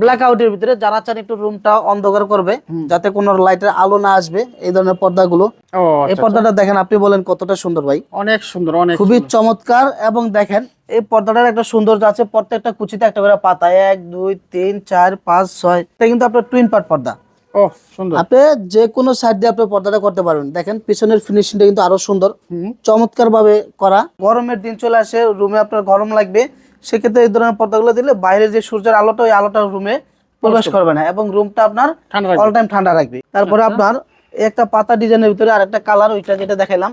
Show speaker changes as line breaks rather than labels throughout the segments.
Black আউটের ভিতরে যারা চান একটু রুমটা অন্ধকার করবে, যাতে কোনো লাইটের আলো না আসবে, এই ধরনের পর্দাগুলো।
ও
এই
আচ্ছা আচ্ছা,
পর্দাটা দেখেন, আপনি বলেন কতটা সুন্দর ভাই।
অনেক সুন্দর, অনেক
খুবই
সুন্দর।
চমৎকার। এবং দেখেন এই পর্দাটার একটা সৌন্দর্য আছে, প্রত্যেকটা কুচিতে একটা করে পাতা, 1 2 3 4 5 6, এটা কিন্তু আপনার টুইন পার্ট পর্দা।
ও সুন্দর।
আপনি যে কোনো সাইড দিয়ে আপনি পর্দাটা করতে পারবেন। দেখেন পিছনের ফিনিশিংটা কিন্তু আরো সুন্দর,
হুম,
চমৎকার ভাবে করা। গরমের দিন চলে আসে, রুমে আপনার গরম লাগবে, সেক্ষেত্রে এই ধরনের পর্দাগুলো দিলে বাইরে যে সূর্যের আলোটা, ওই আলোটা রুমে প্রবেশ করবে না এবং রুমটা আপনার
ঠান্ডা
অল
রাখবে।
টাইম ঠান্ডা রাখবে। তারপরে
আচ্ছা,
আপনার একটা পাতা ডিজাইনের ভিতরে আরেকটা কালার, ওইটা যেটা দেখাইলাম,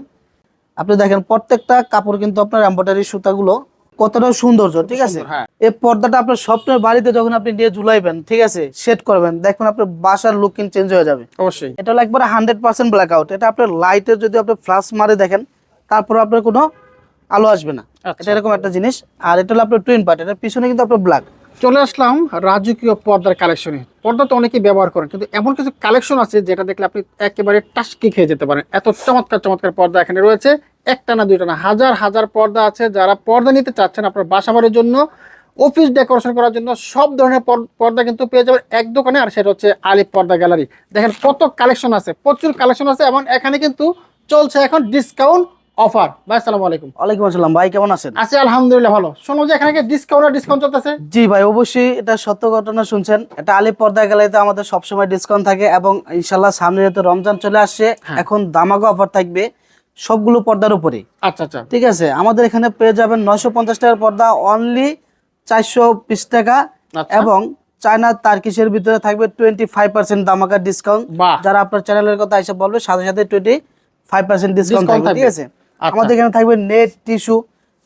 আপনি দেখেন প্রত্যেকটা কাপড় কিন্তু আপনার এমব্রয়ডারি সুতাগুলো কতটা সৌন্দর্য,
কত
ঠিক আছে।
সুন্দর, হ্যাঁ।
এই পর্দাটা আপনার স্বপ্নের বাড়িতে যখন আপনি নিয়ে ঝুলাইবেন, ঠিক আছে, সেট করবেন, দেখবেন আপনার বাসার লুক কিন্তু চেঞ্জ হয়ে যাবে।
অবশ্যই।
এটা হলো একবারে 100% ব্ল্যাক আউট। এটা আপনার লাইটের যদি আপনি ফ্ল্যাশ মারে দেখেন, তারপর আপনার কোনো আলো আসবে না।
আচ্ছা,
এটা এরকম একটা জিনিস। আর এটা হলো আপনার টুইন পার্ট, এটার পিছনে কিন্তু আপনার ব্ল্যাক।
চলে আসলাম রাজকীয় পর্দার কালেকশনে। পর্দা তো অনেকেই ব্যবহার করেন, কিন্তু এমন কিছু কালেকশন আছে যেটা দেখলে আপনি একেবারে টাসকি খেয়ে যেতে পারেন। এত চমৎকার চমৎকার পর্দা এখানে রয়েছে। একটা না দুইটা না, হাজার হাজার পর্দা আছে। যারা পর্দা নিতে চাচ্ছেন আপনার বাসা বাড়ির জন্য, অফিস ডেকোরেশন করার জন্য, সব ধরনের পর্দা কিন্তু পেয়ে যাবেন এক দোকানে, আর সেটা হচ্ছে আলিফ পর্দা গ্যালারি। দেখেন কত কালেকশন আছে, প্রচুর কালেকশন আছে। এবং এখানে কিন্তু চলছে এখন ডিসকাউন্ট অফার। ভাই আসসালামু আলাইকুম।
ওয়ালাইকুম আসসালাম ভাই, কেমন আছেন?
আছি আলহামদুলিল্লাহ ভালো। শোনো যে এখানে ডিসকাউন্ট চলতেছে।
জি ভাই, অবশ্যই এটা সত্য ঘটনা শুনছেন। এটা আলিফ পর্দা গ্যালারিতে আমাদের সবসময় ডিসকাউন্ট থাকে এবং ইনশাল্লাহ সামনে যেহেতু রমজান চলে আসছে,
হ্যাঁ।
এখন দামাকা অফার থাকবে সবগুলো পর্দার উপরে।
আচ্ছা আচ্ছা,
ঠিক আছে, আমাদের এখানে পেয়ে যাবেন 950 টাকার পর্দা অনলি 420 টাকা।
আচ্ছা।
এবং চায়না তার্কিশের ভিতরে থাকবে 25% দামাকা ডিসকাউন্ট।
বাহ,
যারা আপনার চ্যানেলের কথা এসে বলবে, সাথে সাথে 25% ডিসকাউন্ট
ডিসকাউন্ট
থাকবে, ঠিক
থাকবে।
আছে।
আচ্ছা,
আমাদের এখানে থাকবে নেট, টিস্যু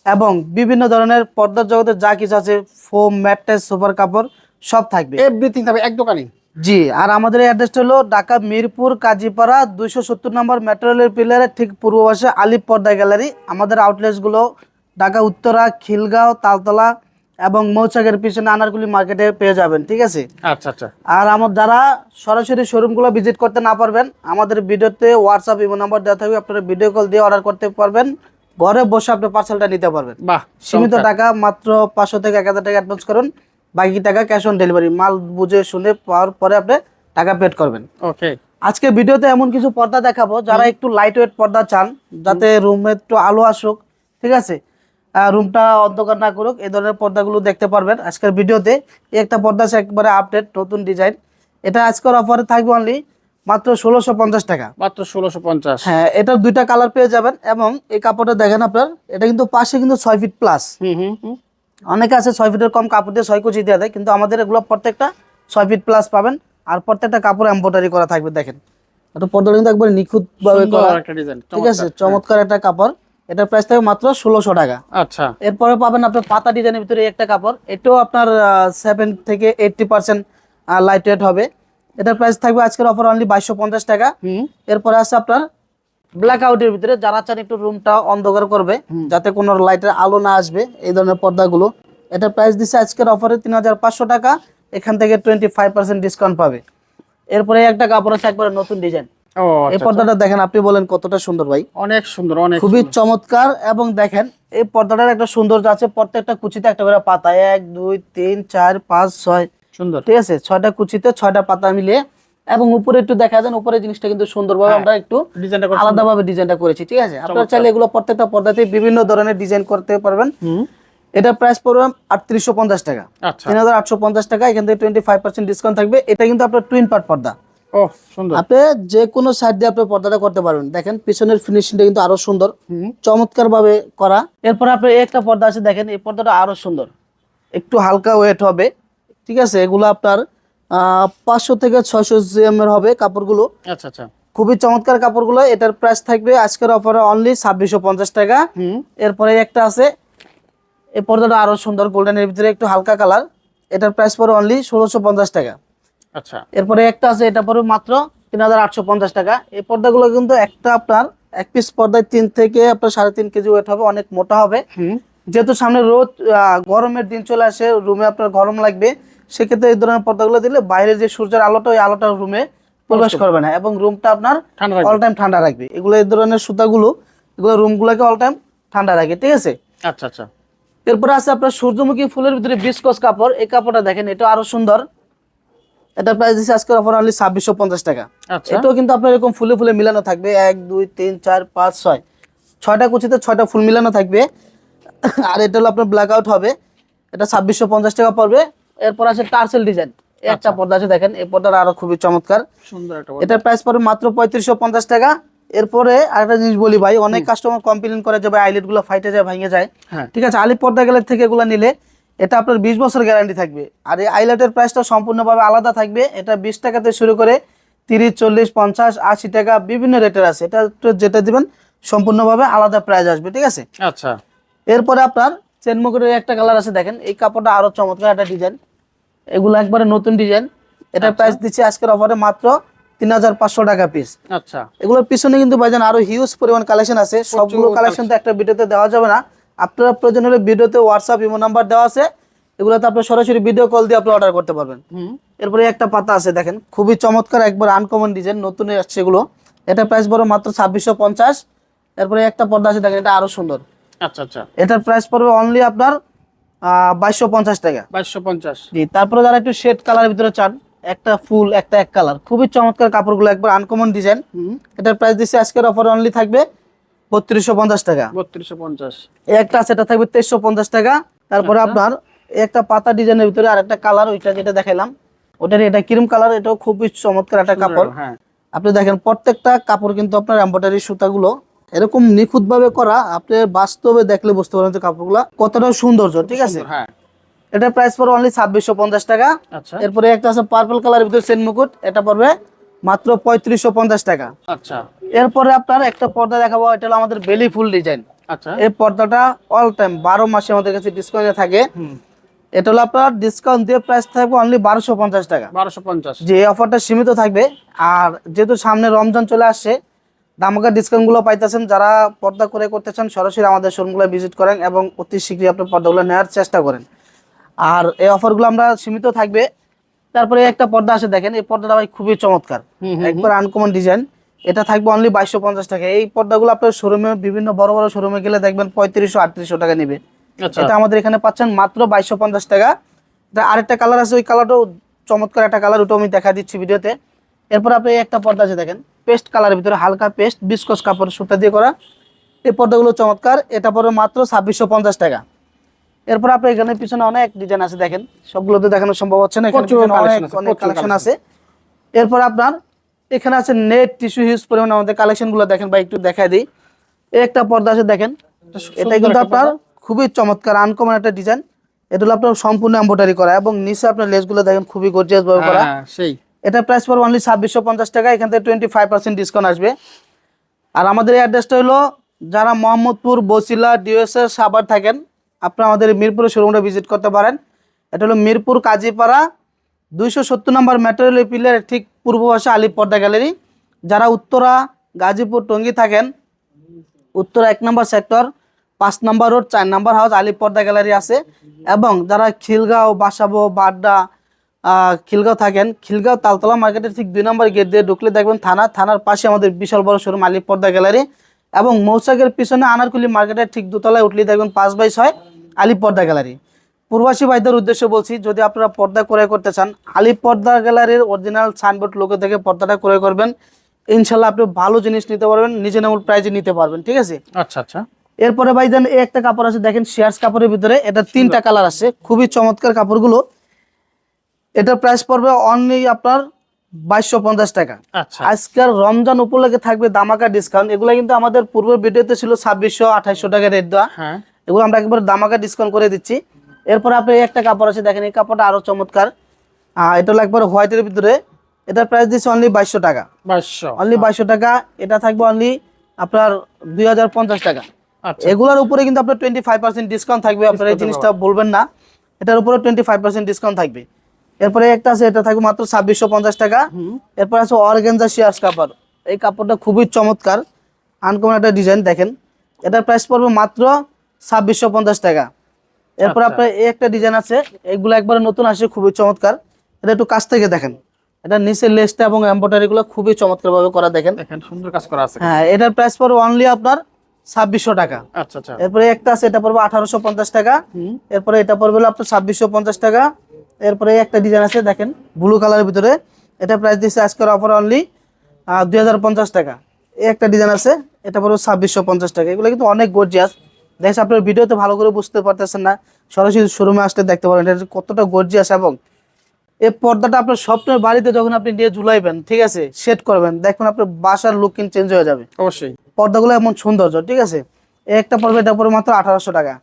এবং বিভিন্ন ধরনের পর্দার জগতে যা কিছু আছে, ফোম, ম্যাট্রেস, সোফার কাপড় সব থাকবে।
এভরিথিং থাকবে এক দোকানে।
জি, আর আমাদের অ্যাড্রেসটা হলো ঢাকা মিরপুর কাজীপাড়া 270 নম্বর মেট্রো রেলের পিলারের ঠিক পূর্ব পাশে আলিফ পর্দা গ্যালারি। আমাদের আউটলেটস গুলো ঢাকা উত্তরা, খিলগাঁও, তালতলা এবং মৌচাকের পিছনে আনারগুলি মার্কেটে পেয়ে যাবেন, ঠিক আছে।
আচ্ছা আচ্ছা,
আর আমার যারা সরাসরি শোরুমগুলো ভিজিট করতে না পারবেন, আমাদের ভিডিওতে হোয়াটসঅ্যাপ ইমো নাম্বার দেওয়া থাকবে, আপনারা ভিডিও কল দিয়ে অর্ডার করতে পারবেন, ঘরে বসে আপনি পার্সেলটা নিতে পারবেন।
বাহ,
সীমিত টাকা, মাত্র 500 থেকে 1000 টাকা অ্যাডভান্স করুন, বাকি টাকা ক্যাশ অন ডেলিভারি। মাল বুঝে শুনে পাওয়ার পরে আপনি টাকা পেড করবেন।
ওকে।
আজকে ভিডিওতে এমন কিছু পর্দা দেখাবো যারা একটু লাইট ওয়েট পর্দা চান, যাতে রুমে একটু আলো আসুক, ঠিক আছে, রুমটা অন্ধকার না করুক, এই ধরনের পর্দাগুলো দেখতে পারবেন আজকের ভিডিওতে। এই একটা পর্দা আছে একবারে আপডেট নতুন ডিজাইন। এটা আজকের অফারে থাকবে অনলি মাত্র 1650 টাকা।
মাত্র 1650।
হ্যাঁ, এটার দুইটা কালার পেয়ে যাবেন। এবং এই কাপড়টা দেখেন আপনার, এটা কিন্তু পাশে কিন্তু 6 ফিট প্লাস।
হুম হুম হুম।
অনেকে আছে 6 ফিটের কম কাপড় দিয়ে 6 কুচি দিয়ে দেয়, কিন্তু আমাদের এগুলো প্রত্যেকটা 6 ফিট প্লাস পাবেন। আর প্রত্যেকটা কাপড় এমব্রয়ডারি করা থাকবে। দেখেন এটা পর্দাটা কিন্তু একবার নিখুঁত ভাবে
সুন্দর
করা,
একটা ডিজাইন,
ঠিক আছে,
চমৎকার।
চমৎকার একটা কাপড়। এটার প্রাইস থাকবে মাত্র 1600 টাকা।
আচ্ছা,
এরপরে পাবেন আপনার পাতা ডিজাইনের ভিতরে একটা কাপড়, এটাও আপনার 7 থেকে 80% লাইট ওয়েট হবে। এটার প্রাইস থাকবে আজকের অফার অনলি 2250 টাকা।
হুম,
এরপরে আছে আপনার ব্ল্যাক আউটের ভিতরে যারা চান একটু রুমটা অন্ধকার করবে, যাতে কোনো লাইটের আলো না আসবে, এই ধরনের পর্দাগুলো। এটার প্রাইস দিচ্ছে আজকের অফারে 3500 টাকা। এখান থেকে 25% ডিসকাউন্ট পাবে। এরপরে একটা কাপড় আছে একবারে নতুন ডিজাইন।
ও
এই
আচ্ছা আচ্ছা,
পর্দাটা দেখেন, আপনি বলেন কতটা সুন্দর ভাই।
অনেক সুন্দর, অনেক
খুবই
সুন্দর।
চমৎকার। এবং দেখেন এই পর্দাটার একটা সৌন্দর্য আছে, প্রত্যেকটা কুচিতে একটা করে পাতা, 1 2 3 4 5 6,
সুন্দর,
ঠিক আছে, 6টা কুচিতে 6টা পাতা মিলিয়ে। এবং উপরে একটু দেখা দেন, উপরে জিনিসটা কিন্তু সুন্দরভাবে
হ্যাঁ,
আমরা একটু
ডিজাইনটা কত সুন্দর।
আলাদাভাবে ডিজাইনটা করেছি, ঠিক আছে। আপনারা
চমৎকার।
চাইলে এগুলো প্রত্যেকটা পর্দাতে বিভিন্ন ধরনের ডিজাইন করতে পারবেন।
হুম,
এটা প্রাইস পড়বে 3850 টাকা।
আচ্ছা।
3850 টাকা, এখান থেকে 25% ডিসকাউন্ট থাকবে। এটা কিন্তু আপনার টুইন পার্ট পর্দা।
ও সুন্দর।
আপনি যে কোনো সাইড দিয়ে আপনি পর্দাটা করতে পারবেন। দেখেন পিছনের ফিনিশিংটা কিন্তু আরো সুন্দর,
হুম,
চমৎকার ভাবে করা। এরপর আপনার একটা পর্দা আছে, দেখেন এই পর্দাটা আরো সুন্দর, একটু হালকা ওয়েট হবে, ঠিক আছে। এগুলো আপনার 500 থেকে 600 জিএম এর হবে কাপড়গুলো।
আচ্ছা আচ্ছা,
খুবই চমৎকার কাপড়গুলো। এটার প্রাইস থাকবে আজকের অফারে অনলি 2650 টাকা।
হুম,
এরপরে একটা আছে, এই পর্দাটা আরো সুন্দর, গোল্ডেনের ভিতরে একটু হালকা কালার। এটার প্রাইস পড়ে অনলি 1650 টাকা।
আচ্ছা।
এরপরে একটা আছে, এটা পড়বে মাত্র 3850 টাকা। এই পর্দাগুলো কিন্তু একটা আপনার এক পিস পর্দায় 3 থেকে আপনার 3.5 কেজি ওয়েট হবে, অনেক মোটা হবে।
হুম,
যেহেতু সামনে রোদ, গরমের দিন চলে আসে, রুমে আপনার গরম লাগবে, সেক্ষেত্রে এই ধরনের পর্দাগুলো দিলে বাইরে যে সূর্যের আলোটা, ওই আলোটা রুমে প্রবেশ করবে না এবং রুমটা আপনার
ঠান্ডা
অল
রাখবে।
টাইম ঠান্ডা রাখবে। এগুলো এই ধরনের সুতাগুলো, এগুলো রুমগুলোকে অল টাইম ঠান্ডা রাখে, ঠিক আছে।
আচ্ছা আচ্ছা,
এরপরে আছে আপনার সূর্যমুখী ফুলের ভিতরে বিস্কস কাপড়। এই কাপড়টা দেখেন, এটা আরো সুন্দর। এটার প্রাইস দিচ্ছি আজকের অফার অনলি 2650 টাকা।
আচ্ছা
এটাও কিন্তু আপনার এরকম ফুলে ফুলে মিলানো থাকবে, 1 2 3 4 5 6 ছয়টা কুচিতে 6টা ফুল মিলানো থাকবে। আর এটা হলো আপনার ব্ল্যাক আউট হবে, এটা 2650 টাকা পড়বে। এরপর আছে টার্সেল ডিজাইন, একটা পর্দা আছে দেখেন, এই পর্দাটা আরো খুবই চমৎকার,
সুন্দর একটা
এটার প্রাইস পড়বে মাত্র 3550 টাকা। এরপরে আরেকটা জিনিস বলি ভাই, অনেক কাস্টমার কমপ্লেইন করে যে ভাই আইলেট গুলো ফাইটে যায়, ভেঙে যায়।
হ্যাঁ
ঠিক আছে, আলিপ পর্দা গেলের থেকে এগুলো নিলে এটা আপনার 20 বছর গ্যারান্টি থাকবে। আর এই আইলেটের প্রাইসটা সম্পূর্ণভাবে আলাদা থাকবে, এটা 20 টাকাতে শুরু করে 30 40 50 80 টাকা বিভিন্ন রেটের আছে। এটা তো যেটা দিবেন সম্পূর্ণভাবে আলাদা প্রাইস আসবে, ঠিক আছে।
আচ্ছা
এরপরে আপনার চেন মকরের একটা কালার আছে দেখেন, এই কাপড়টা আরো চমৎকার একটা ডিজাইন, এগুলো একবারে নতুন ডিজাইন। এটার প্রাইস দিচ্ছি আজকের অফারে মাত্র 3500 টাকা পিস।
আচ্ছা
এগুলোর পিছনে কিন্তু ভাইজান আরো হিউজ পরিমাণ কালেকশন আছে, সবগুলো কালেকশন তো একটা ভিডিওতে দেওয়া যাবে না। আপনারা প্রয়োজন হলে ভিডিওতে হোয়াটসঅ্যাপ ইমো নাম্বার দেওয়া আছে, এগুলোতে আপনি সরাসরি ভিডিও কল দিয়ে আপনি অর্ডার করতে পারবেন। এরপরে একটা পাতা আছে দেখেন, খুবই চমৎকার, একবার আনকমন ডিজাইন, নতুন আসছে এগুলো। এটা প্রাইস বড় মাত্র 2650। এরপরে একটা পর্দা আছে দেখেন, এটা আরো সুন্দর,
আচ্ছা আচ্ছা
এটার প্রাইস পড়বে অনলি আপনার 2250 টাকা।
2250।
জি, তারপরে যারা একটু শেড কালারের ভিতরে চান, একটা ফুল একটা এক কালার, খুবই চমৎকার কাপড়গুলো, একবার আনকমন ডিজাইন। এটার প্রাইস দিচ্ছি আজকের অফার অনলি থাকবে 3250 টাকা।
3250।
এই একটা আছে, এটা থাকবে 2350 টাকা। তারপরে আপনার এই একটা পাতা ডিজাইনের ভিতরে আরেকটা কালার, ওইটা যেটা দেখাইলাম ওটার, এটা ক্রিম কালার, এটাও খুবই চমৎকার একটা কাপড়।
হ্যাঁ
আপনি দেখেন প্রত্যেকটা কাপড় কিন্তু আপনার এমব্রয়ডারি সুতাগুলো এরকম নিখুঁত ভাবে করা, আপনি বাস্তবে দেখলে বুঝতে পারবেন যে কাপড়গুলো কতটা সৌন্দর্য, ঠিক আছে।
হ্যাঁ
এটা প্রাইস পড়বে অনলি 2650 টাকা।
আচ্ছা
এরপরে একটা আছে পার্পল কালারের ভিতরে সেন মুকুট, এটা পড়বে মাত্র 3550 টাকা।
আচ্ছা
এরপরে আপনার একটা পর্দা দেখাবো, এটা হলো আমাদের বেলি ফুল ডিজাইন।
আচ্ছা
এই পর্দাটা অল টাইম 12 মাসে আমাদের কাছে ডিসকাউন্টে থাকে। এটা হলো আপনার ডিসকাউন্ট দিয়ে প্রাইস থাকবে অনলি 1250 টাকা।
1250।
যে অফারটা সীমিত থাকবে, আর যেহেতু সামনে রমজান চলে আসছে, দামাকা ডিসকাউন্ট গুলো পাইতেছেন। যারা পর্দা করে করতে চান সরাসরি আমাদের শোরুমগুলো ভিজিট করেন এবং অতি শীঘ্রই আপনার পর্দাগুলো নেওয়ার চেষ্টা করেন। আর এই অফারগুলো আমরা সীমিত থাকবে। তারপরে একটা পর্দা আছে দেখেন, এই পর্দাটা ভাই খুবই চমৎকার, একবার আনকমন ডিজাইন, এটা থাকবে অনলি 2250 টাকা। এই পর্দাগুলো আপনার শোরুমে বিভিন্ন বড় বড় শোরুমে গেলে দেখবেন 3500 3800 টাকা নেবে, এটা আমাদের এখানে পাচ্ছেন মাত্র 2250 টাকা। এটা আরেকটা কালার আছে, ওই কালারটাও চমৎকার একটা কালার, ওটাও আমি দেখা দিচ্ছি ভিডিওতে। এরপর আপনি একটা পর্দা আছে দেখেন, পেস্ট কালারের ভিতরে হালকা পেস্ট বিস্কস কাপড় সুতা দিয়ে করা, এই পর্দাগুলো চমৎকার, এটা পড়বে মাত্র 2650 টাকা। এরপর আপনি এখানে পিছনে অনেক ডিজাইন আছে দেখেন, সবগুলো তো দেখানো সম্ভব হচ্ছে না, এখানে পিছনে অনেক কালেকশন আছে। এরপর আপনার এখানে আছে নেট টিস্যু হিউজ পরিমাণে আমাদের কালেকশন গুলো দেখেন ভাই, একটু দেখাই দিই। এই একটা পর্দা আছে দেখেন, এটা কিন্তু আপনার খুবই চমৎকার আনকমন একটা ডিজাইন, এটা হলো আপনার সম্পূর্ণ এমব্রয়ডারি করা এবং নিচে আপনার লেসগুলো দেখেন খুবই গর্জিয়াস ভাবে করা।
সেই
এটা প্রাইস পড়বে অনলি 2650 টাকা, এখান থেকে 25% ডিসকাউন্ট আসবে। আর আমাদের অ্যাড্রেসটা হলো, যারা মোহাম্মদপুর, বসিলা, ডিওএসএ, সাভার থাকেন, আপনারা আমাদের মিরপুরের শোরুমটা ভিজিট করতে পারেন। এটা হলো মিরপুর কাজীপাড়া 270 নম্বর মেট্রো রেল পিলার ঠিক পূর্ব পাশে আলিপ পর্দা গ্যালারি। যারা উত্তরা, গাজীপুর, টঙ্গী থাকেন, উত্তরা 1 নম্বর সেক্টর, 5 নম্বর রোড, 4 নম্বর হাউস, আলিপ পর্দা গ্যালারি আছে। এবং যারা খিলগাঁও, বাসাবো, বাড্ডা, খিলগাঁও থাকেন, খিলগাঁও তালতলা মার্কেটের ঠিক 2 নম্বর গেট দিয়ে ঢুকলে দেখবেন থানার পাশে আমাদের বিশাল বড় শোরুম আলিপ পর্দা গ্যালারি। এবং মৌচাকের পিছনে আনারকুলি মার্কেটের ঠিক দোতলায় উঠলে দেখবেন 5/6 আলিপ পর্দা গ্যালারি। প্রবাসী ভাইদের উদ্দেশ্যে বলছি, যদি আপনারা পর্দা ক্রয় করতে চান, আলিপ পর্দা গ্যালারির অরিজিনাল সাইনবোর্ড লোগো থেকে পর্দাটা ক্রয় করবেন, ইনশাল্লাহ আপনি ভালো জিনিস নিতে পারবেন, রিজনেবল প্রাইসে নিতে পারবেন, ঠিক আছে।
আচ্ছা আচ্ছা
এরপরে ভাইজান এই একটা কাপড় আছে দেখেন, শেয়ার্স কাপড়ের ভিতরে, এটা 3টা কালার আছে, খুবই চমৎকার কাপড়গুলো। এটার প্রাইস পড়বে অনলি আপনার 2250 টাকা।
আচ্ছা
আজকের রমজান উপলক্ষে থাকবে দামাকা ডিসকাউন্ট। এগুলো কিন্তু আমাদের পূর্বের ভিডিওতে ছিল 2600 2800 টাকা রেট দেওয়া,
হ্যাঁ
এগুলো আমরা একবার দামাকা ডিসকাউন্ট করে দিচ্ছি। এরপর আপনি একটা কাপড় আছে দেখেন, এই কাপড়টা আরো চমৎকার, এটা হলো একবার হোয়াইটের ভিতরে, এটার প্রাইস দিচ্ছে অনলি 2200 টাকা,
2200
অনলি 2200 টাকা। এটা থাকবে অনলি আপনার 2050 টাকা।
আচ্ছা
এগুলোর উপরে কিন্তু আপনার 25% ডিসকাউন্ট থাকবে, আপনার এই জিনিসটা বলবেন না, এটার উপরে 25% ডিসকাউন্ট থাকবে। এরপরে একটা আছে, এটা থাকবে মাত্র 2650 টাকা। এরপর আছে অর্গানজা শিয়ার্স কাপড়, এই কাপড়টা খুবই চমৎকার, আনকমন একটা ডিজাইন দেখেন, এটার প্রাইস পড়বে মাত্র 2650 টাকা। এরপর আপনার এই একটা ডিজাইন আছে, এগুলো একবারে নতুন আসে, খুবই চমৎকার, এটা একটু কাছ থেকে দেখেন, এটা নিচের লেসটা এবং এমব্রয়ডারি গুলো খুবই চমৎকার ভাবে করা দেখেন,
দেখেন সুন্দর কাজ করা আছে।
হ্যাঁ। এটার প্রাইস পড়বে অনলি আপনার 2600 টাকা।
আচ্ছা আচ্ছা
এরপরে একটা আছে, এটা পড়বে 1850 টাকা। এরপরে এটা পড়বে হলো আপনার 2650 টাকা। এরপরে একটা ডিজাইন আছে দেখেন ব্লু কালারের ভিতরে, এটা প্রাইস দিচ্ছে আজকের অফার অনলি 2050 টাকা। এই একটা ডিজাইন আছে, এটা পড়বে 2650 টাকা। এগুলো কিন্তু অনেক গর্জিয়াস, দেখেন আপনার ভিডিওতে ভালো করে বুঝতে পারতেছেন না, সরাসরি শোরুমে আসলে দেখতে পারেন এটা কতটা গর্জিয়াস। এবং এই পর্দাটা আপনার স্বপ্নের বাড়িতে যখন আপনি নিয়ে ঝুলাইবেন, ঠিক আছে, সেট করবেন, দেখবেন আপনার বাসার লুক কিন্তু চেঞ্জ হয়ে যাবে।
অবশ্যই
পর্দাগুলো এমন সৌন্দর্য, ঠিক আছে। এই একটা পড়বে, এটা পড়বে মাত্র 1800 টাকা,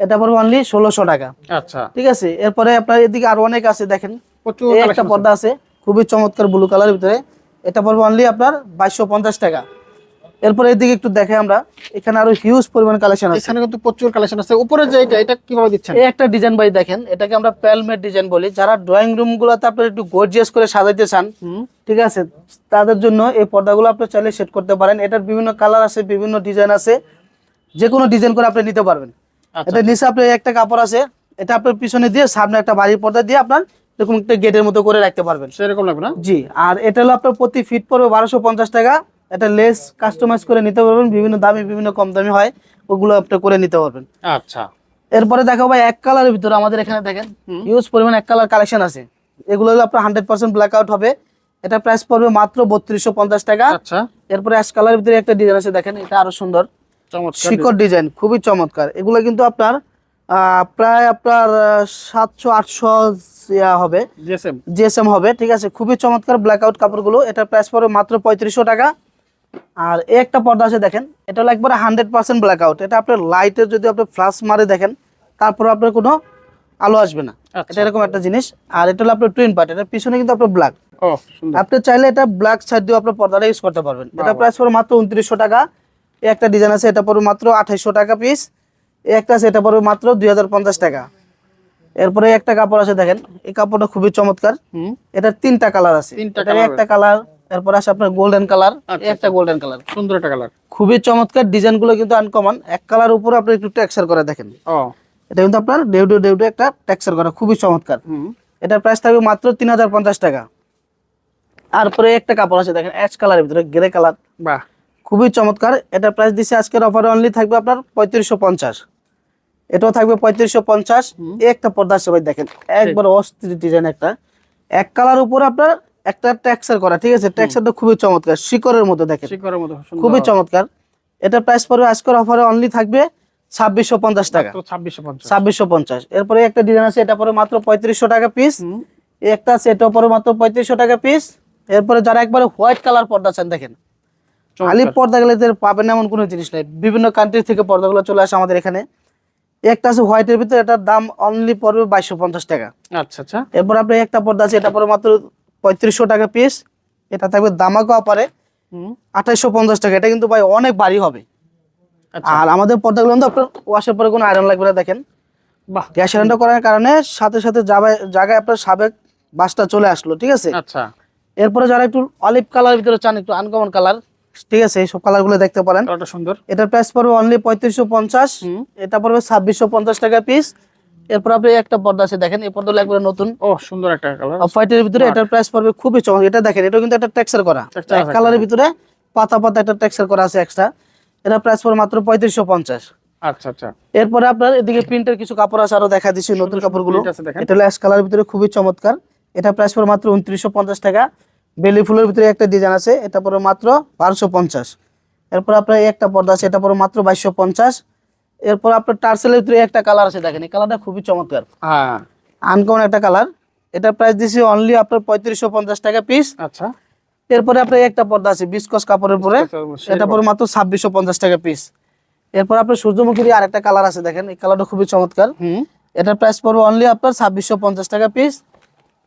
এটা পড়বে অনলি 1600 টাকা।
আচ্ছা,
ঠিক আছে, এরপরে আপনার এদিকে আরো অনেক আছে দেখেন।
প্রচুর
এই একটা
কালেকশন
পর্দা আছে খুবই চমৎকার ব্লু কালারের ভিতরে, এটা পড়বে অনলি আপনার 2250 টাকা। এরপরে এদিকে একটু দেখে আমরা, এখানে আরো হিউজ পরিমাণ কালেকশন আছে।
এখানে কিন্তু প্রচুর কালেকশন আছে। উপরে যে এটা কিভাবে দিচ্ছেন?
এই একটা ডিজাইন ভাই দেখেন, এটাকে আমরা প্যালমেট ডিজাইন বলি। যারা ড্রয়িং রুম গুলোতে আপনার একটু গর্জিয়াস করে সাজাইতে চান, ঠিক আছে, তাদের জন্য এই পর্দাগুলো আপনি চাইলে সেট করতে পারেন। এটার বিভিন্ন কালার আছে, বিভিন্ন ডিজাইন আছে, যে কোনো ডিজাইন করে আপনি নিতে পারবেন।
আচ্ছা,
এটা নিচে আপনার একটা কাপড় আছে, এটা আপনার পিছনে দিয়ে সামনে একটা বাড়ির পর্দা দিয়ে আপনার এরকম একটা গেটের মতো করে রাখতে পারবেন।
সেরকম লাগবে না?
জি, আর এটা হলো আপনার প্রতি ফিট পড়বে 1250 টাকা। এটা লেস কাস্টমাইজ করে নিতে পারবেন, বিভিন্ন দামি বিভিন্ন কম দামি হয়, ওগুলো আপনি করে নিতে পারবেন।
আচ্ছা,
এরপরে দেখো ভাই এক কালারের ভিতরে আমাদের এখানে দেখেন হিউজ পরিমাণ এক কালার কালেকশন আছে। এগুলো হলো আপনার 100% ব্ল্যাক আউট হবে, এটা প্রাইস পড়বে মাত্র 3250 টাকা।
আচ্ছা,
এরপরে অ্যাশ কালারের ভিতরে একটা ডিজাইন আছে দেখেন, এটা আরো সুন্দর
চমৎকার
শিকড় ডিজাইন, খুবই চমৎকার। এগুলো কিন্তু আপনার প্রায় আপনার 700-800 হবে, জিএসএম হবে, ঠিক আছে, খুবই চমৎকার ব্ল্যাক আউট কাপড়গুলো। এটার প্রাইস পড়বে মাত্র 3500 টাকা। আর এই একটা পর্দা আছে দেখেন, এটা হলো একবারে 100% ব্ল্যাক আউট। এটা আপনার লাইটের যদি আপনি ফ্ল্যাশ মারে দেখেন, তারপর আপনার কোনো আলো আসবে না, এটা এরকম একটা জিনিস। আর এটা হলো আপনার টুইন পার্ট, এটার পিছনে কিন্তু আপনার ব্ল্যাক। আপনি চাইলে এটা ব্ল্যাক সাইড দিয়ে আপনার পর্দাটা ইউজ করতে পারবেন। এটা প্রাইস পড়বে মাত্র 2900 টাকা। এই একটা ডিজাইন আছে, এটা পড়বে মাত্র 2800 টাকা পিস। এই একটা আছে, এটা পড়বে মাত্র 2050 টাকা। এরপরে একটা কাপড় আছে দেখেন, এই কাপড়টা খুবই চমৎকার। এটা তিনটা কালার আছে, এটা একটা কালার, এরপর আছে আপনার গোল্ডেন কালার, একটা গোল্ডেন কালার,
সুন্দর একটা কালার,
খুবই চমৎকার। ডিজাইন গুলো কিন্তু আনকমন, এক কালার উপরে আপনি একটু টেক্সচার করে দেখেন। এটা কিন্তু আপনার দেউডে একটা টেক্সচার করা, খুবই চমৎকার। এটার প্রাইস থাকবে মাত্র 3050 টাকা। তারপরে একটা কাপড় আছে দেখেন অ্যাশ কালারের ভিতরে গ্রে কালার,
বাহ,
খুবই চমৎকার। এটার প্রাইস দিচ্ছে আজকের অফারে অনলি থাকবে আপনার 3550। এটাও থাকবে 3550। একটা পর্দা আছে ভাই দেখেন, একবার অস্থির ডিজাইন, একটা এক কালার উপরে আপনার একটা টেক্সচার করা, ঠিক আছে, টেক্সচারটা খুবই চমৎকার, শিকড়ের মতো দেখেন,
শিকড়ের মতো
খুবই চমৎকার। এটার প্রাইস পড়বে আজকের অফারে অনলি থাকবে 2650 টাকা, 2650। এরপরে একটা ডিজাইন আছে, এটা পরে মাত্র 3500 টাকা পিস। একটা আছে, এটা পরে মাত্র 3500 টাকা পিস। এরপরে যারা একবারে হোয়াইট কালার পর্দা চান দেখেন, খালি পর্দা গেলে পাবেন এমন কোনো জিনিস নেই, বিভিন্ন কান্ট্রি থেকে পর্দাগুলো চলে আসে আমাদের এখানে। একটা আছে হোয়াইটের ভিতরে, এটার দাম অনলি পড়বে 2250 টাকা।
আচ্ছা, আচ্ছা।
এরপর আপনি একটা পর্দা আছে, এটা পরে মাত্র 3500 টাকা পিস। এটা থাকবে দামাকা অপারে 2850 টাকা। এটা কিন্তু ভাই অনেক ভারী হবে। আর আমাদের পর্দাগুলো কিন্তু আপনার ওয়াশের পরে কোনো আয়রন লাগবে না দেখেন,
বাহ,
গ্যাস আয়রনটা করার কারণে সাথে সাথে জায়গায় আপনার সাবেক বাসটা চলে আসলো, ঠিক আছে।
আচ্ছা,
এরপরে যারা একটু অলিভ কালার ভিতরে চান, একটু আনকমন কালার, ঠিক আছে, এইসব কালার গুলো দেখতে পারেন।
সুন্দর।
এটার প্রাইস পড়বে অনলি 3550। এটা পড়বে 2650 টাকা পিস। এরপর আপনি একটা পর্দা আছে দেখেন, এই পর্দাটা একবারে নতুন,
সুন্দর একটা কালার,
অফ হোয়াইটের ভিতরে। এটার প্রাইস পড়বে খুবই চমৎকার। এটা দেখেন, এটা কিন্তু একটা টেক্সচার করা, এক কালারের ভিতরে পাতা পাতা একটা টেক্সচার করা আছে এক্সট্রা। এটা প্রাইস পড়বে মাত্র 3550।
আচ্ছা, আচ্ছা।
এরপরে আপনার এদিকে প্রিন্টের কিছু কাপড় আছে, আরো দেখা দিচ্ছি নতুন কাপড়গুলো। এটা হলো অ্যাশ কালারের ভিতরে, খুবই চমৎকার। এটা প্রাইস পড়বে মাত্র 2950 টাকা। বেলি ফুলের ভিতরে একটা ডিজাইন আছে, এটা পড়বে মাত্র 1250। এরপর আপনার একটা পর্দা আছে, এটা পড়বে মাত্র 2250। এরপর আপনার টার্সেলের ভিতরে একটা কালার আছে দেখেন, এই কালারটা খুবই চমৎকার, আনকমন একটা কালার। এটার প্রাইস দিছি অনলি আপনার 3550 টাকা পিস।
আচ্ছা।
এরপরে আপনার একটা পর্দা আছে বিস্কস কাপড়ের উপরে, এটা পড়বে মাত্র 2650 টাকা পিস। এরপর আপনার সূর্যমুখীর আর একটা কালার আছে দেখেন, এই কালারটা খুবই চমৎকার। এটার প্রাইস পড়বে অনলি আপনার 2650 টাকা পিস।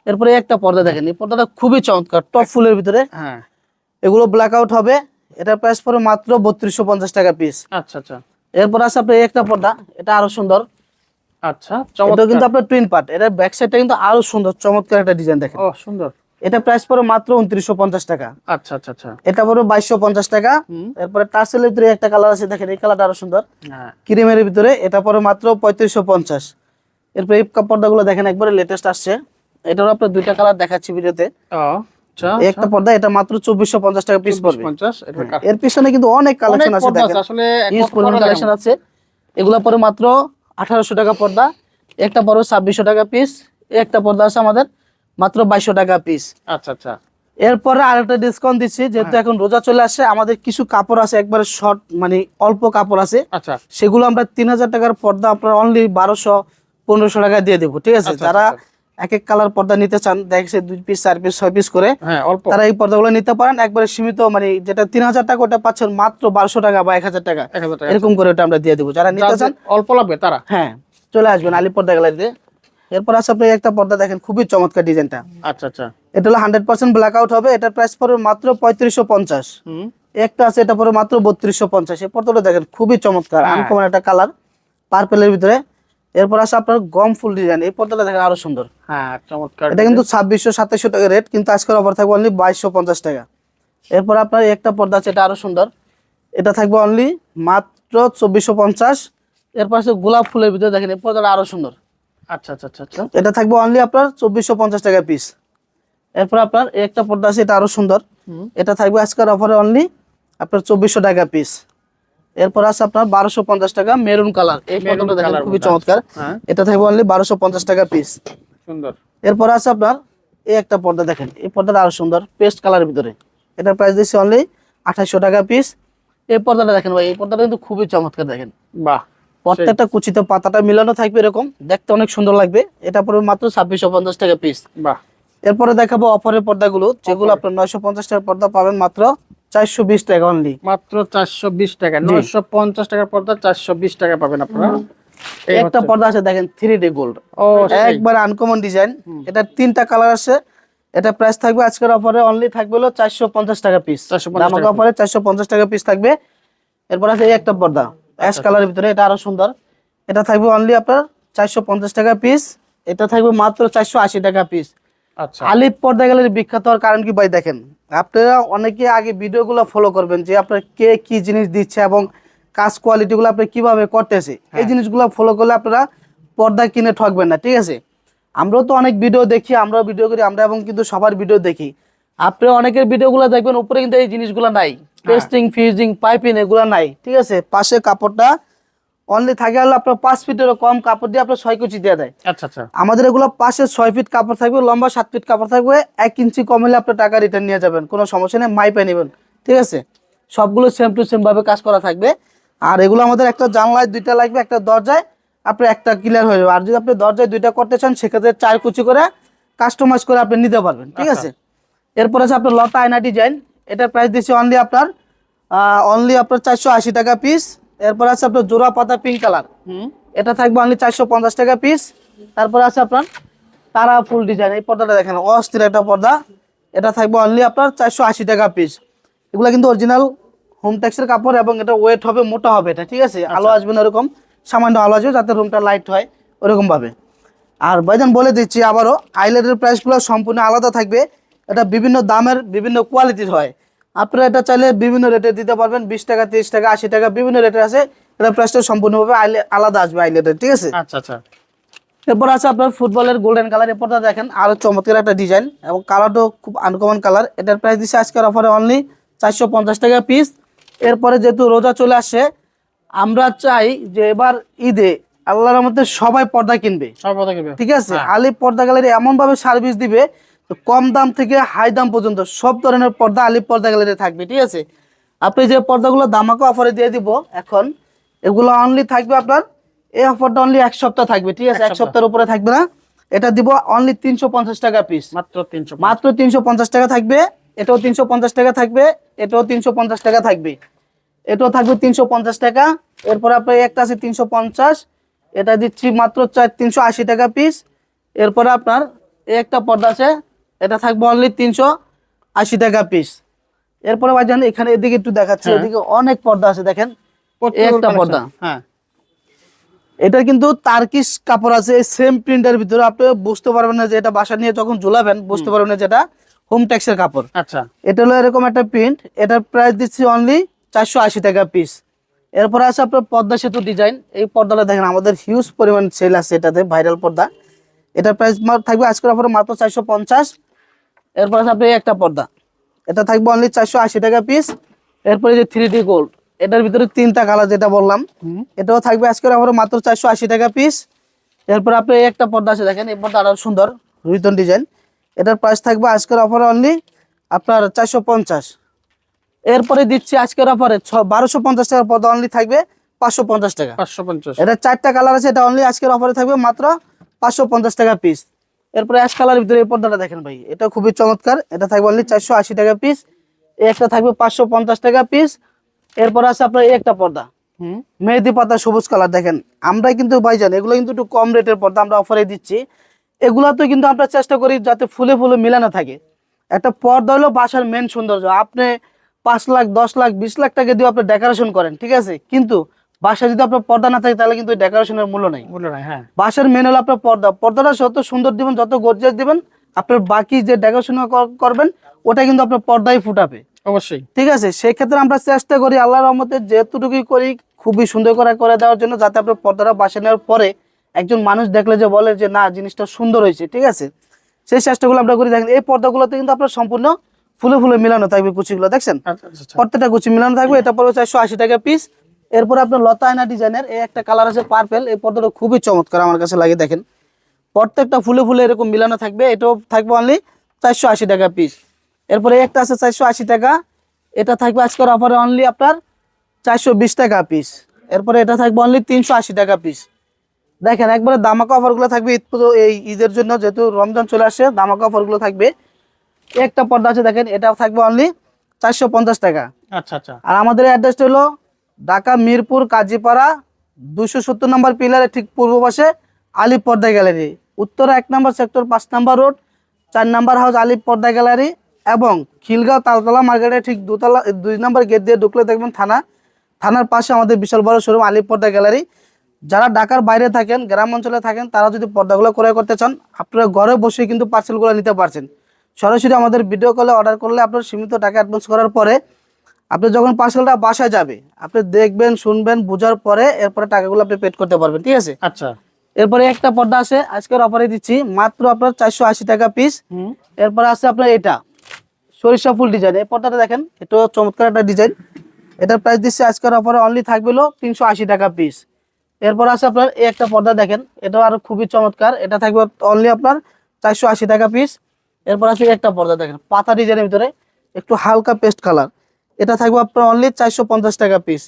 এরপরে একটা পর্দা দেখেন, এই পর্দাটা খুবই চমৎকার, টপ ফুলের ভিতরে, এগুলো ব্ল্যাক আউট হবে। এটার প্রাইস পড়বে মাত্র 3250 টাকা পিস।
আচ্ছা, আচ্ছা।
এরপর আছে আপনার একটা পর্দা, এটা আরো সুন্দর।
আচ্ছা,
এটা কিন্তু আপনার টুইন পার্ট, এটার ব্যাক সাইডটা কিন্তু আরো সুন্দর, চমৎকার একটা ডিজাইন দেখেন,
সুন্দর।
এটা প্রাইস পড়বে মাত্র 2950 টাকা।
আচ্ছা, আচ্ছা, আচ্ছা।
এটা পড়বে 2250 টাকা। এরপরে টার্সেলের ভিতরে একটা কালার আছে দেখেন, এই কালারটা আরো সুন্দর, ক্রিমের ভিতরে, এটা পড়বে মাত্র 3550। এরপর এই পর্দাগুলো দেখেন একবারে লেটেস্ট আসছে, এটারও আপনার দুইটা কালার দেখাচ্ছি ভিডিওতে। একটা পর্দা, এটা মাত্র 2450 টাকা পিস পড়বে। এর পিছনে কিন্তু অনেক কালেকশন আছে দেখেন, আসলে ইউজ পরিমাণ কালেকশন আছে। এগুলা পরে মাত্র 1800 টাকা পর্দা, একটা পড়বে 2600 টাকা পিস। এই একটা পর্দা আছে আমাদের মাত্র 2200 টাকা পিস।
আচ্ছা আচ্ছা।
এরপরে আরেকটা ডিসকাউন্ট দিচ্ছি, যেহেতু এখন রোজা চলে আসছে, আমাদের কিছু কাপড় আছে একবারে শর্ট, মানে অল্প কাপড় আছে,
আচ্ছা
সেগুলো আমরা 3000 টাকার পর্দা আপনার অনলি 1200-1500 টাকায় দিয়ে দেবো, ঠিক আছে?
আচ্ছা,
যারা
আচ্ছা।
এক এক কালার পর্দা নিতে চান, দেখছে 2 পিস 4 পিস 6 পিস করে,
হ্যাঁ অল্প।
তারা এই পর্দাগুলো নিতে পারেন একবারে সীমিত, মানে যেটা 3000 টাকা ওটা পাচ্ছেন মাত্র 1200 টাকা বা 1000 টাকা,
1000 টাকা।
এরকম করে ওটা আমরা দিয়ে দেবো যারা নিতে চান।
যাদের অল্প লাগবে তারা
হ্যাঁ, চলে আসবেন আলী পর্দা গ্যালারিতে। এরপর আছে আপনি একটা পর্দা দেখেন, খুবই চমৎকার ডিজাইনটা।
আচ্ছা আচ্ছা।
এটা হলো 100% ব্ল্যাক আউট হবে, এটার প্রাইস পড়বে মাত্র 3550।
হুম।
একটা আছে এটা পড়বে মাত্র 3250। এই পর্দাটা দেখেন খুবই চমৎকার,
হ্যাঁ।
আনকমন একটা কালার, পার্পেলের ভিতরে। এরপর আছে আপনার গম ফুল ডিজাইন, এই পর্দাটা দেখেন আরো সুন্দর।
হ্যাঁ চমৎকার।
এটা কিন্তু 2600-2700 টাকা রেট, কিন্তু আজকের অফার থাকবে অনলি 2250 টাকা। এরপর আপনার এই একটা পর্দা আছে, এটা আরো সুন্দর, এটা থাকবে অনলি মাত্র 2450। এরপর আছে গোলাপ ফুলের ভিতরে দেখেন, এই পর্দাটা আরো সুন্দর,
আচ্ছা আচ্ছা আচ্ছা আচ্ছা।
এটা থাকবে অনলি আপনার 2450 টাকা পিস। এরপর আপনার এই একটা পর্দা আছে, এটা আরো সুন্দর, এটা থাকবে আজকের অফারে অনলি আপনার 2400 টাকা পিস। এরপর আছে আপনার 1250 টাকা মেরুন কালার, এই পর্দাটা দেখেন খুবই চমৎকার,
হ্যাঁ
এটা থাকবে অনলি 1250 টাকা পিস।
সুন্দর।
এরপর আছে আপনার এই একটা পর্দা দেখেন, এই পর্দাটা আরো সুন্দর, পেস্ট কালারের ভিতরে, এটার প্রাইস দিচ্ছি অনলি 2800 টাকা পিস। এই পর্দাটা দেখেন ভাই, এই পর্দাটা কিন্তু খুবই চমৎকার দেখেন,
বাহ।
প্রত্যেকটা কুচিতে পাতাটা মিলানো থাকবে, এরকম দেখতে অনেক সুন্দর লাগবে। এটা পড়বে মাত্র 2650 টাকা পিস।
বাহ।
এরপরে দেখাবো অফারের পর্দাগুলো, যেগুলো আপনার 950 টাকার পর্দা পাবেন মাত্র 420 টাকা অনলি।
মাত্র 420 টাকা। 950 টাকার পর্দা 420 টাকা পাবেন আপনারা। এই
একটা
হচ্ছে।
পর্দা আছে দেখেন 3D গোল্ড,
ও সেই।
একবার আনকমন ডিজাইন, এটা 3টা কালার আছে। এটা প্রাইস থাকবে আজকের অফারে অনলি থাকবে হলো 450 টাকা পিস।
450
দামাকা
টাকা
অফারে 450 টাকা পিস থাকবে। এরপর আছে এই একটা পর্দা অ্যাশ কালারের ভিতরে, এটা আরো সুন্দর, এটা থাকবে অনলি আপনার 450 টাকা পিস। এটা থাকবে মাত্র 480 টাকা পিস।
আচ্ছা।
আলিফ পর্দা গ্যালারি বিখ্যাত হওয়ার কারণ কি ভাই, দেখেন আপনারা অনেকে আগে ভিডিওগুলো ফলো করবেন যে আপনার কে কি জিনিস দিচ্ছে এবং কাজ কোয়ালিটিগুলো আপনি কিভাবে করতেছে, এই জিনিসগুলো ফলো করলে আপনারা পর্দা কিনে ঠকবেন না, ঠিক আছে? আমরাও তো অনেক ভিডিও দেখি, আমরাও ভিডিও করি, আমরা এবং কিন্তু সবার ভিডিও দেখি। আপনারা অনেকের ভিডিওগুলো দেখবেন উপরে কিন্তু এই জিনিসগুলো নাই, পেস্টিং ফিউজিং পাইপিং এগুলো নাই, ঠিক আছে? পাশে কাপড়টা অনলি থাকে হলো আপনার 5 ফিটেরও কম কাপড় দিয়ে আপনার 6 কুচি দিয়ে দেয়।
আচ্ছা আচ্ছা।
আমাদের এগুলো পাশে 6 ফিট কাপড় থাকবে, লম্বা 7 ফিট কাপড় থাকবে, 1 ইঞ্চি কম হলে আপনার টাকা রিটার্ন নিয়ে যাবেন, কোনো সমস্যা নেই, মাইপে নেবেন, ঠিক আছে? সবগুলো সেম টু সেম ভাবে কাজ করা থাকবে। আর এগুলো আমাদের একটা জানলায় 2টা লাগবে, একটা দরজায় আপনার একটা ক্লিয়ার হয়ে যাবে। আর যদি আপনি দরজায় 2টা করতে চান, সেক্ষেত্রে 4 কুচি করে কাস্টমাইজ করে আপনি নিতে পারবেন, ঠিক আছে? এরপর আছে আপনার লতা আয়না ডিজাইন, এটার প্রাইস দিচ্ছি অনলি আপনার 480 টাকা পিস। এরপর আছে আপনার জোড়া পাতা পিঙ্ক কালার, এটা থাকবে অনলি 450 টাকা পিস। তারপর আছে আপনার তারা ফুল ডিজাইন, এই পর্দাটা দেখেন অস্থির একটা পর্দা, এটা থাকবে অনলি আপনার 480 টাকা পিস। এগুলো কিন্তু অরিজিনাল হোম টেক্সের কাপড় এবং এটা ওয়েট হবে, মোটা হবে এটা, ঠিক আছে? আলো আসবে না এরকম, সামান্য আলো আসবে যাতে রুমটা লাইট হয় ওরকম ভাবে। আর ভাইজান বলে দিচ্ছি আবারও, আইল্যান্ডের প্রাইসগুলো সম্পূর্ণ আলাদা থাকবে, এটা বিভিন্ন দামের বিভিন্ন কোয়ালিটির হয়। আপনারা এটা চাইলে বিভিন্ন রেটে দিতে পারবেন, 20 টাকা 30 টাকা 80 টাকা বিভিন্ন রেটে আছে, এটা প্রাইসটা সম্পূর্ণভাবে আলাদা আসবে আইল্যান্ডের, ঠিক আছে?
আচ্ছা আচ্ছা।
এরপর আছে আপনার ফুটবলের গোল্ডেন কালার, এরপরটা দেখেন আরো চমৎকার একটা ডিজাইন এবং কালারটাও খুব আনকমন কালার। এটার প্রাইস দিচ্ছে আজকের অফারে অনলি 450 টাকা পিস। এরপরে যেহেতু রোজা চলে আসে, আমরা চাই যে এবার ঈদে আল্লাহর রহমতে সবাই পর্দা কিনবে,
সব কথা কি?
ঠিক আছে? আলিফ পর্দা গ্যালারি এমন ভাবে সার্ভিস দিবে, তো কম দাম থেকে হাই দাম পর্যন্ত সব ধরনের পর্দা আলিফ পর্দা গ্যালারি থাকবে, ঠিক আছে? আপনি যে পর্দাগুলো দামাকা অফারে দিয়ে দিব এখন, এগুলো অনলি থাকবে আপনার, এই অফারটা অনলি 1 সপ্তাহ থাকবে, ঠিক আছে? 1 সপ্তাহের উপরে থাকবে না, এটা দিব অনলি 350 টাকা পিস,
মাত্র 300।
মাত্র 350 টাকা থাকবে। এটাও 350 টাকা থাকবে, এটাও 350 টাকা থাকবে, এটাও থাকবে 350 টাকা। এরপর আপনার একটা আছে 350, এটা দিচ্ছি মাত্র 380 টাকা পিস। এরপরে আপনার এই একটা পর্দা আছে, এটা থাকবে অনলি 380 টাকা পিস। এরপরে ভাইজান এখানে এদিকে একটু দেখাচ্ছি, এদিকে অনেক পর্দা আছে দেখেন, এই একটা পর্দা,
হ্যাঁ
এটা কিন্তু তার্কিশ কাপড় আছে, সেম প্রিন্টের ভিতরে, আপনি বুঝতে পারবেন না যে এটা বাসা নিয়ে যখন ঝুলাবেন বুঝতে পারবেন না যেটা হোম টেক্সের কাপড়।
আচ্ছা।
এটা হলো এরকম একটা প্রিন্ট, এটার প্রাইস দিচ্ছি অনলি 480 টাকা পিস। এরপর আছে আপনার পদ্মা সেতু ডিজাইন, এই পর্দাটা দেখেন আমাদের হিউজ পরিমাণ সেল আছে, এটাতে ভাইরাল পর্দা, এটার প্রাইস থাকবে আজকের অফারে মাত্র 450। এরপর আছে আপনার এই একটা পর্দা, এটা থাকবে অনলি 480 টাকা পিস। এরপরে যে 3D গোল্ড, এটার ভিতরে 3টা কালার যেটা বললাম, এটাও থাকবে আজকের অফারে মাত্র 480 টাকা পিস। এরপর আপনি এই একটা পর্দা আছে দেখেন, এই পর্দা আরো সুন্দর রুইতন ডিজাইন। এটার প্রাইস থাকবে আজকের অফারে অনলি আপনার 450। এরপরে দিচ্ছি আজকের অফারে 1250 টাকার পর্দা অনলি থাকবে 550 টাকা।
550।
এটা 4টা কালার আছে, এটা অনলি আজকের অফারে থাকবে মাত্র 550 টাকা পিস। এরপরে অ্যাশ কালারের ভিতরে এই পর্দাটা দেখেন ভাই, এটা খুবই চমৎকার, এটা থাকবে অনলি 480 টাকা পিস। এই একটা থাকবে 550 টাকা পিস। এরপর আছে আপনার এই একটা পর্দা মেহেদি পাতা সবুজ কালার দেখেন, আমরা কিন্তু ভাইজান এগুলো কিন্তু একটু কম রেটের পর্দা আমরা অফারে দিচ্ছি। এগুলা তো কিন্তু আমরা চেষ্টা করি যাতে ফুলে ফুলে মিলানো থাকে। একটা পর্দা হলো বাসার মেন সৌন্দর্য। আপনি 5 লাখ 10 লাখ 20 লাখ টাকা দিয়ে আপনি ডেকোরেশন করেন, ঠিক আছে, কিন্তু বাসায় যদি আপনার পর্দা না থাকে তাহলে কিন্তু ডেকোরেশনের মূল্য নাই।
মূল্য নাই, হ্যাঁ।
বাসার মেন হলো আপনার পর্দা। পর্দাটা যত সুন্দর দিবেন, যত গর্জিয়াস দিবেন, আপনার বাকি যে ডেকোরেশন করবেন ওটা কিন্তু আপনার পর্দায় ফুটাবে
অবশ্যই।
ঠিক আছে। সেই ক্ষেত্রে আমরা চেষ্টা করি আল্লাহর রহমতে যেটুকুই করি খুবই সুন্দর করে দেওয়ার জন্য, যাতে আপনার পর্দাটা বাসায় নেওয়ার পরে একজন মানুষ দেখলে যে বলে যে না জিনিসটা সুন্দর হয়েছে, ঠিক আছে। সেই চেষ্টাগুলো আমরা করি। দেখেন এই পর্দাগুলোতে কিন্তু আপনার সম্পূর্ণ ফুলে ফুলে মিলানো থাকবে, কুচিগুলো দেখছেন,
আচ্ছা আচ্ছা।
প্রত্যেকটা কুচি মিলানো থাকবে। এটা পড়বে 480 টাকা পিস। এরপর আপনার লতা আয়না ডিজাইনের এই একটা কালার আছে পার্পেল, এই পর্দাটা খুবই চমৎকার আমার কাছে লাগে। দেখেন প্রত্যেকটা ফুলে ফুলে এরকম মিলানো থাকবে, এটাও থাকবে অনলি 480 টাকা পিস। এরপরে একটা আছে 480 টাকা, এটা থাকবে আজকের অফারে অনলি আপনার 420 টাকা পিস। এরপরে এটা থাকবে অনলি 380 টাকা পিস। দেখেন একবারে দামাকা অফারগুলো থাকবে এই ঈদের জন্য, যেহেতু রমজান চলে আসছে দামাকা অফারগুলো থাকবে। একটা পর্দা আছে দেখেন, এটা থাকবে অনলি 450 টাকা।
আচ্ছা আচ্ছা।
আর আমাদের অ্যাড্রেসটা হলো ঢাকা মিরপুর কাজীপাড়া 270 নম্বর পিলারের ঠিক পূর্ব পাশে আলিফ পর্দা গ্যালারি, উত্তরা 1 নম্বর সেক্টর 5 নম্বর রোড 4 নম্বর হাউস আলিফ পর্দা গ্যালারি, এবং খিলগাঁও তালতলা মার্কেটের ঠিক 2 নম্বর গেট দিয়ে ঢুকলে দেখবেন থানার পাশে আমাদের বিশাল বড় শোরুম আলিফ পর্দা গ্যালারি। যারা ঢাকার বাইরে থাকেন, গ্রাম অঞ্চলে থাকেন, তারা যদি পর্দাগুলো ক্রয় করতে চান আপনারা ঘরে বসে কিন্তু পার্সেলগুলো নিতে পারছেন। সরাসরি আমাদের ভিডিও কলে অর্ডার করলে আপনার সীমিত টাকা অ্যাডভান্স করার পরে আপনি যখন পার্সেলটা বাসায় যাবে আপনি দেখবেন, শুনবেন, বোঝার পরে এরপরে টাকাগুলো আপনি পেড করতে পারবেন, ঠিক আছে।
আচ্ছা।
এরপরে একটা পর্দা আছে আজকের অফারে দিচ্ছি মাত্র আপনার 480 টাকা পিস। এরপরে আছে আপনার এটা সরিষা ফুল ডিজাইন, এই পর্দাটা দেখেন, এটাও চমৎকার একটা ডিজাইন। এটার প্রাইস দিচ্ছি আজকের অফারে অনলি থাকবে 380 টাকা পিস। এরপর আছে আপনার এই একটা পর্দা দেখেন, এটাও আরো খুবই চমৎকার, এটা থাকবে অনলি আপনার 480 টাকা পিস। এরপর আছে একটা পর্দা দেখেন পাতা ডিজাইনের ভিতরে একটু হালকা পেস্ট কালার, এটা থাকবে আপনার অনলি 450 টাকা পিস।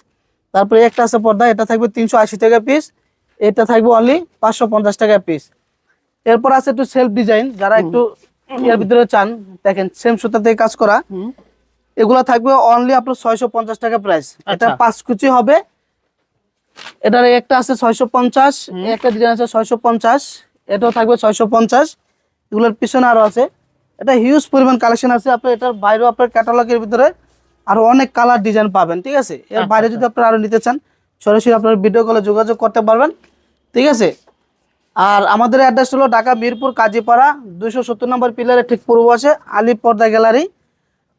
তারপরে একটা আছে পর্দা, এটা থাকবে 380 টাকা পিস, এটা থাকবে অনলি 550 টাকা পিস। এরপর আছে একটু সেলফ ডিজাইন, যারা একটু এর ভিতরে চান, দেখেন সেম সুতা দিয়ে কাজ করা, এগুলা থাকবে অনলি আপনার 650 টাকা প্রাইস। এটা 5 কুচি হবে। এটার একটা আছে 650, একটা ডিজাইন আছে 650, এটাও থাকবে 650। এগুলোর পিছনে আরো আছে, এটা হিউজ পরিমাণ কালেকশন আছে। আপনি এটার বাইরেও আপনার ক্যাটালগের ভিতরে আরো অনেক কালার ডিজাইন পাবেন, ঠিক আছে। এর বাইরে যদি আপনারা আরো নিতে চান সরাসরি আপনার ভিডিও কলে যোগাযোগ করতে পারবেন, ঠিক আছে। আর আমাদের অ্যাড্রেস হলো ঢাকা মিরপুর কাজীপাড়া 270 নম্বর পিলারের ঠিক পূর্ব পাশে আলিফ পর্দা গ্যালারি।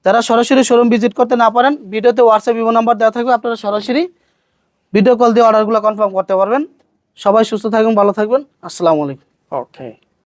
যারা সরাসরি শোরুম ভিজিট করতে না পারেন, ভিডিওতে হোয়াটসঅ্যাপ ইমো নাম্বার দেওয়া থাকবে, আপনারা সরাসরি ভিডিও কল দিয়ে অর্ডারগুলো কনফার্ম করতে পারবেন। সবাই সুস্থ থাকবেন, ভালো থাকবেন, আসসালামু আলাইকুম।
ওকে।